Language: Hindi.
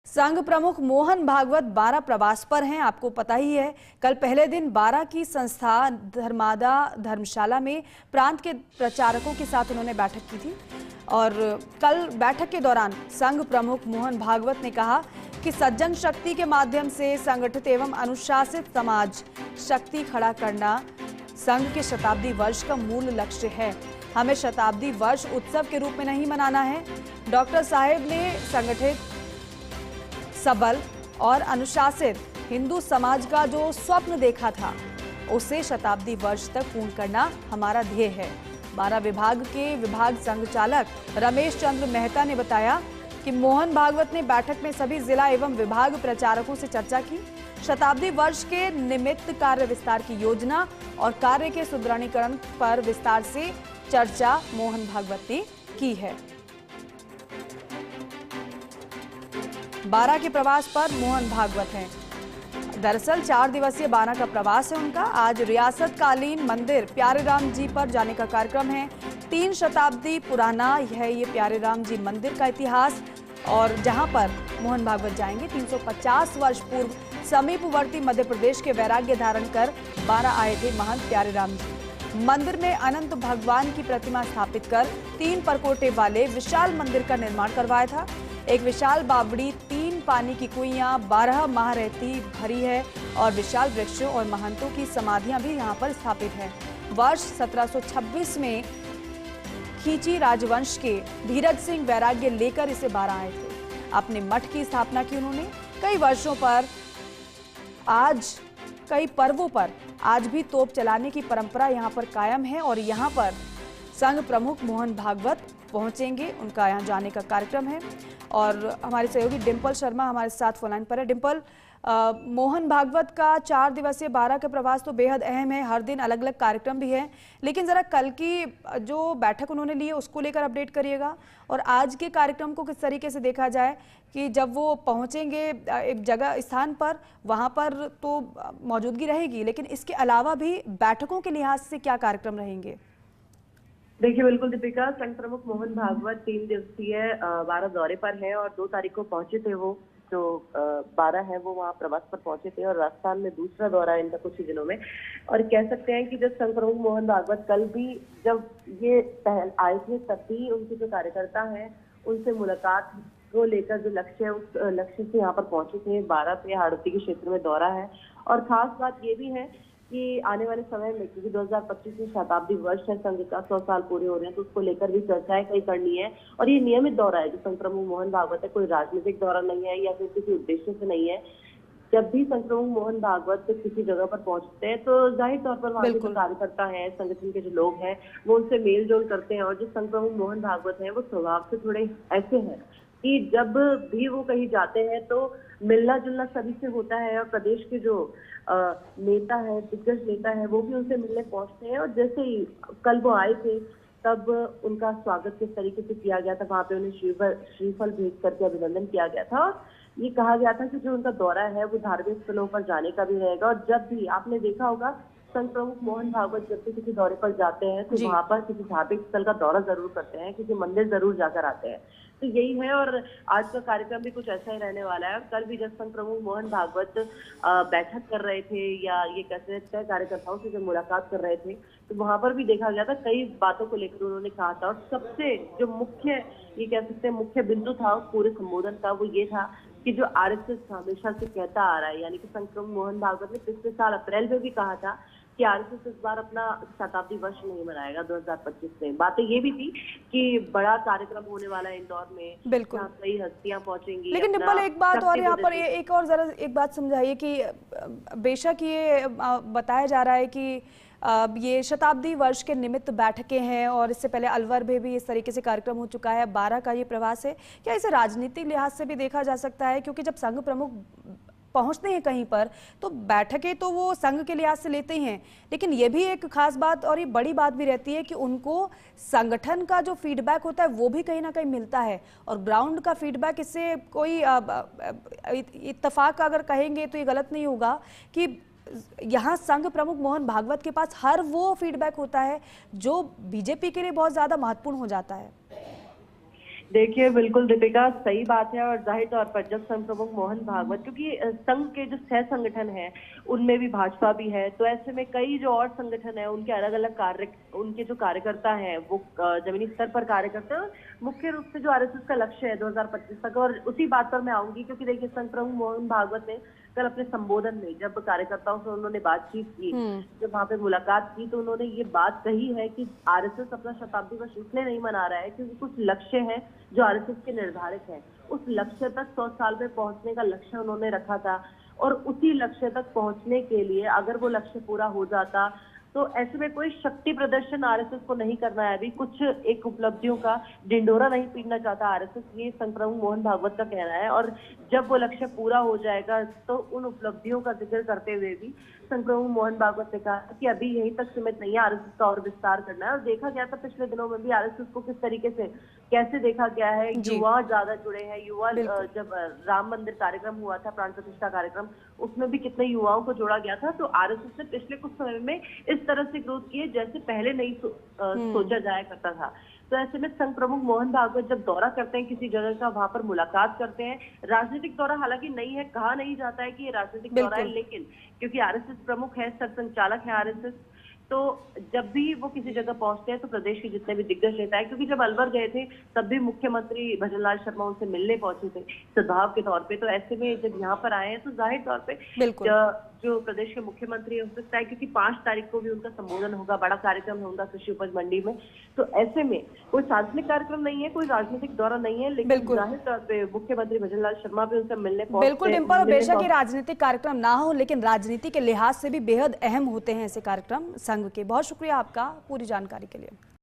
संघ प्रमुख मोहन भागवत बारां प्रवास पर हैं। आपको पता ही है, कल पहले दिन बारां की संस्था धर्मादा धर्मशाला में प्रांत के प्रचारकों के साथ उन्होंने बैठक की थी और कल बैठक के दौरान संघ प्रमुख मोहन भागवत ने कहा कि सज्जन शक्ति के माध्यम से संगठित एवं अनुशासित समाज शक्ति खड़ा करना संघ के शताब्दी वर्ष का मूल लक्ष्य है। हमें शताब्दी वर्ष उत्सव के रूप में नहीं मनाना है। डॉक्टर साहेब ने संगठित, सबल और अनुशासित हिंदू समाज का जो स्वप्न देखा था उसे शताब्दी वर्ष तक पूर्ण करना हमारा ध्येय है। बारां विभाग के विभाग संघचालक रमेश चंद्र मेहता ने बताया कि मोहन भागवत ने बैठक में सभी जिला एवं विभाग प्रचारकों से चर्चा की। शताब्दी वर्ष के निमित्त कार्य विस्तार की योजना और कार्य के सुदृढ़ीकरण पर विस्तार से चर्चा मोहन भागवत ने की है। बारां के प्रवास पर मोहन भागवत हैं। दरअसल 4 दिवसीय बारां का प्रवास है उनका। आज रियासत कालीन मंदिर प्यारे राम जी पर जाने का कार्यक्रम है। 3 शताब्दी पुराना है ये प्यारे राम जी मंदिर का इतिहास, और जहां पर मोहन भागवत जाएंगे 350 वर्ष पूर्व समीपवर्ती मध्य प्रदेश के वैराग्य धारण कर बारां आए थे महंत प्यारे राम जी। मंदिर में अनंत भगवान की प्रतिमा स्थापित कर 3 परकोटे वाले विशाल मंदिर का निर्माण करवाया था। एक विशाल बावड़ी, 3 पानी की कुइयां 12 माह रहती भरी है और विशाल वृक्षों और महंतों की समाधियां भी यहां पर स्थापित है। वर्ष 1726 में खींची राजवंश के धीरज सिंह वैराग्य लेकर इसे बारां आए थे। अपने मठ की स्थापना की उन्होंने। कई वर्षों पर आज कई पर्वों पर आज भी तोप चलाने की परंपरा यहां पर कायम है और यहां पर संघ प्रमुख मोहन भागवत पहुंचेंगे। उनका यहां जाने का कार्यक्रम है और हमारे सहयोगी डिंपल शर्मा हमारे साथ फोन लाइन पर है। डिंपल, मोहन भागवत का 4 दिवसीय बारां का प्रवास तो बेहद अहम है, हर दिन अलग अलग कार्यक्रम भी है, लेकिन जरा कल की जो बैठक उन्होंने ली है उसको लेकर अपडेट करिएगा और आज के कार्यक्रम को किस तरीके से देखा जाए कि जब वो पहुंचेंगे एक जगह स्थान पर, वहां पर तो मौजूदगी रहेगी, लेकिन इसके अलावा भी बैठकों के लिहाज से क्या कार्यक्रम रहेंगे? देखिए, बिल्कुल दीपिका, संघ प्रमुख मोहन भागवत 3 दिवसीय बारां दौरे पर है और 2 तारीख को पहुंचे थे। वो जो बारां है वो वहाँ प्रवास पर पहुंचे थे और राजस्थान में दूसरा दौरा है इनका कुछ ही दिनों में। और कह सकते हैं कि जब संघ प्रमुख मोहन भागवत कल भी जब ये पहल आए थे तब भी उनके जो कार्यकर्ता हैं उनसे मुलाकात को लेकर जो लक्ष्य है उस लक्ष्य से यहाँ पर पहुंचे थे। बारां पे हाड़ौती के क्षेत्र में दौरा है और खास बात ये भी है कि आने वाले समय में, क्योंकि 2025 में शताब्दी वर्ष है संघ का, 100 साल पूरे हो रहे हैं, तो उसको लेकर भी चर्चाएं कई करनी है। और ये नियमित दौरा है जो संघ प्रमुख मोहन भागवत है, कोई राजनीतिक दौरा नहीं है या फिर किसी उद्देश्य से नहीं है। जब भी संघ प्रमुख मोहन भागवत किसी जगह पर पहुंचते हैं तो जाहिर तौर पर वहाँ के जो कार्यकर्ता हैं, संगठन के जो लोग हैं, वो उनसे मेल जोल करते हैं। और जो संघ प्रमुख मोहन भागवत है वो स्वभाव से थोड़े ऐसे हैं कि जब भी वो कहीं जाते हैं तो मिलना जुलना सभी से होता है और प्रदेश के जो नेता है, दिग्गज नेता है, वो भी उनसे मिलने पहुंचते हैं। और जैसे ही कल वो आए थे तब उनका स्वागत किस तरीके से किया गया था, वहां पे उन्हें श्रीफल भेंट करके अभिनंदन किया गया था। और ये कहा गया था कि जो उनका दौरा है वो धार्मिक स्थलों पर जाने का भी रहेगा। और जब भी आपने देखा होगा संघ प्रमुख मोहन भागवत जब भी किसी दौरे पर जाते हैं तो वहां पर किसी धार्मिक स्थल का दौरा जरूर करते हैं, किसी मंदिर जरूर जाकर आते हैं। तो यही है और आज का कार्यक्रम भी कुछ ऐसा ही रहने वाला है। कल भी जब संघ प्रमुख मोहन भागवत बैठक कर रहे थे या ये कहते हैं कार्यकर्ताओं से जब मुलाकात कर रहे थे तो वहां पर भी देखा गया था कई बातों को लेकर उन्होंने कहा था। और सबसे जो मुख्य, ये कह सकते हैं मुख्य बिंदु था उस पूरे संबोधन का, वो ये था कि जो आरएसएस हमेशा से कहता आ रहा है, यानी कि संघ प्रमुख मोहन भागवत ने पिछले साल अप्रैल में भी कहा था कि आरएसएस इस बार अपना शताब्दी वर्ष नहीं मनाएगा 2025 में। बातें ये भी थी कि बड़ा कार्यक्रम होने वाला है इंदौर में, बिल्कुल कई हस्तियां पहुंचेंगी। लेकिन डिंपल, एक बात और यहाँ पर एक और जरा एक बात समझाइए कि बेशक ये बताया जा रहा है कि ये शताब्दी वर्ष के निमित्त बैठकें हैं और इससे पहले अलवर में भी इस तरीके से कार्यक्रम हो चुका है, बारां का ये प्रवास है, क्या इसे राजनीतिक लिहाज से भी देखा जा सकता है? क्योंकि जब संघ प्रमुख पहुंचते हैं कहीं पर तो बैठकें तो वो संघ के लिहाज से लेते ही हैं, लेकिन ये भी एक खास बात और ये बड़ी बात भी रहती है कि उनको संगठन का जो फीडबैक होता है वो भी कहीं ना कहीं मिलता है और ग्राउंड का फीडबैक, इससे कोई इत्तेफाक अगर कहेंगे तो ये गलत नहीं होगा कि यहाँ संघ प्रमुख मोहन भागवत के पास हर वो फीडबैक होता है जो बीजेपी के लिए बहुत ज्यादा महत्वपूर्ण हो जाता है। देखिए बिल्कुल दीपिका, सही बात है। और जाहिर तौर पर जब संघ प्रमुख मोहन भागवत, क्योंकि संघ के जो 6 संगठन हैं उनमें भी भाजपा भी है, तो ऐसे में कई जो और संगठन है उनके अलग अलग कार्य, उनके जो कार्यकर्ता हैं वो जमीनी स्तर पर कार्य करते हैं। मुख्य रूप से जो आरएसएस का लक्ष्य है 2025 तक, और उसी बात पर मैं आऊंगी, क्योंकि देखिए संघ प्रमुख मोहन भागवत ने कल अपने संबोधन में जब कार्यकर्ताओं से उन्होंने बातचीत की, जब वहां पे मुलाकात की, तो उन्होंने ये बात कही है कि आरएसएस अपना शताब्दी वर्ष इसलिए नहीं मना रहा है क्योंकि कुछ लक्ष्य हैं जो आरएसएस के निर्धारित हैं। उस लक्ष्य तक 100 साल में पहुंचने का लक्ष्य उन्होंने रखा था, और उसी लक्ष्य तक पहुंचने के लिए अगर वो लक्ष्य पूरा हो जाता तो ऐसे में कोई शक्ति प्रदर्शन आरएसएस को नहीं करना है। अभी कुछ एक उपलब्धियों का ढिंडोरा नहीं पीटना चाहता आरएसएस, ये संघ प्रमुख मोहन भागवत का कहना है। और जब वो लक्ष्य पूरा हो जाएगा तो उन उपलब्धियों का जिक्र करते हुए भी संघ प्रमुख मोहन भागवत ने कहा कि अभी यहीं तक सीमित नहीं है, आरएसएस का और विस्तार करना है। और देखा गया था पिछले दिनों में भी आरएसएस को किस तरीके से कैसे देखा गया है, युवा ज्यादा जुड़े हैं। युवा जब राम मंदिर कार्यक्रम हुआ था, प्राण प्रतिष्ठा कार्यक्रम, उसमें भी कितने युवाओं को जोड़ा गया था। तो आरएसएस ने पिछले कुछ समय में इस तरह से ग्रोथ की है जैसे पहले नहीं सोचा जाया करता था। तो ऐसे में संघ प्रमुख मोहन भागवत जब दौरा करते हैं किसी जगह का, वहां पर मुलाकात करते हैं, राजनीतिक दौरा हालांकि नहीं है, कहा नहीं जाता है कि ये राजनीतिक दौरा है, लेकिन क्योंकि आरएसएस प्रमुख है, सरसंघचालक है आरएसएस, तो जब भी वो किसी जगह पहुंचते हैं तो प्रदेश के जितने भी दिग्गज नेता है, क्योंकि जब अलवर गए थे तब भी मुख्यमंत्री भजनलाल शर्मा उनसे मिलने पहुंचे थे सद्भाव के तौर पे, तो ऐसे में जब यहाँ पर आए हैं तो जाहिर तौर पे जो प्रदेश के मुख्यमंत्री हो सकता है, क्योंकि 5 तारीख को भी उनका संबोधन होगा, बड़ा कार्यक्रम है उनका कृषि उपज मंडी में, तो ऐसे में कोई सार्वजनिक कार्यक्रम नहीं है, कोई राजनीतिक दौरा नहीं है, लेकिन जाहिर तौर पे मुख्यमंत्री भजनलाल शर्मा भी उनसे मिलने पहुंचे। बिल्कुल डिम्पल, बेशक ये राजनीतिक कार्यक्रम ना हो, लेकिन राजनीति के लिहाज से भी बेहद अहम होते हैं ऐसे कार्यक्रम संघ के। बहुत शुक्रिया आपका पूरी जानकारी के लिए।